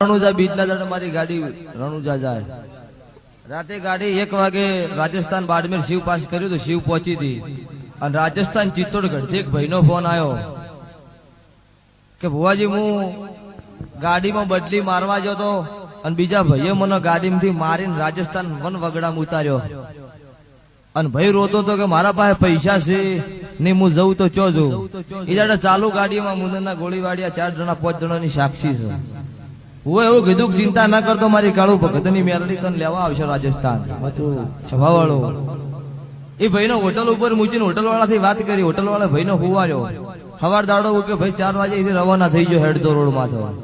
રણુજા બીજના દાડે મારી ગાડી રણુજા જાય. રાતે ગાડી 1 વાગે રાજસ્થાન બાડમેર શિવ પાસ કર્યું તો શિવ પહોંચી હતી. અને રાજસ્થાન ચિત્તોડગઢ થી એક ભાઈનો ફોન આવ્યો કે ભુવાજી હું ગાડીમાં બદલી મારવા ગયો તો અને બીજા ભાઈએ મને ગાડીમાંથી મારીને રાજસ્થાન વન વગડામાં ઉતાર્યો. અને ભાઈ રોતો તો કે મારા પાસે પૈસા છે ને હું જઉં તો ચો જઉં. એ દાડે ચાલુ ગાડીમાં મુંદરના ગોળીવાડિયા 4 જણા 5 જણાની સાક્ષી છે. હું એવું કીધું ચિંતા ના કરતો મારી કાળુ ભગતની મેલડી તને લેવા આવશે રાજસ્થાન સભાવાળો. એ ભાઈનો હોટલ ઉપર મૂકીને હોટલ વાળાથી વાત કરી. હોટલ વાળા ભાઈનો હુવાર્યો. સવાર દાડો કે ભાઈ 4 વાગે રવાના થઈ ગયો હેડતો રોડમાં થવા.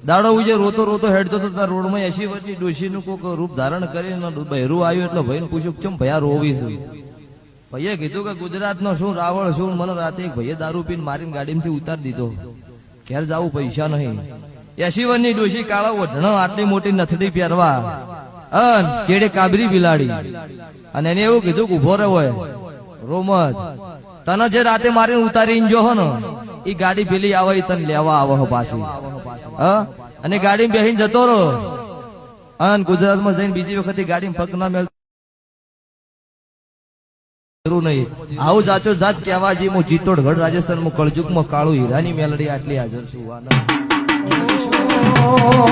દાડો ઉજે રોતો રોતો હેડતો તો રોડમાં 80 વર્ષની ડોશીનું કોઈક રૂપ ધારણ કરીને બહેરું આવ્યું એટલે ભાઈને પૂછ્યું ચમ ભયા રોવી છું. ભાઈએ કીધું કે ગુજરાતનો શું રાવળ શું. મને રાતે એક ભાઈએ દારૂ પીને મારીને ગાડીમાંથી ઉતારી દીધો. ઘેર જવું પૈસા નહીં. 80 વર્ષની ડોશી કાળો ઓઢણો આટલી મોટી નથડી પહેરવા અન કેડે કાબરી બિલાડી. અને એને એવું કીધું કે ઉભો રહ્યો હોય રોમત તને જે રાતે મારીને ઉતારીને જો હો ને એ ગાડી પેલી આવે તને લેવા આવે પાછી. અને ગાડીમાં બેસીને જતો રહો. અને ગુજરાતમાં જઈને બીજી વખત ગાડી પગ ના મેળ નહીં. આવું જાચો જાત કહેવા જે હું ચિત્તોડગઢ રાજસ્થાનમાં કળજુગમાં કાળુ હીરાની મેલડી આટલી હાજર છું.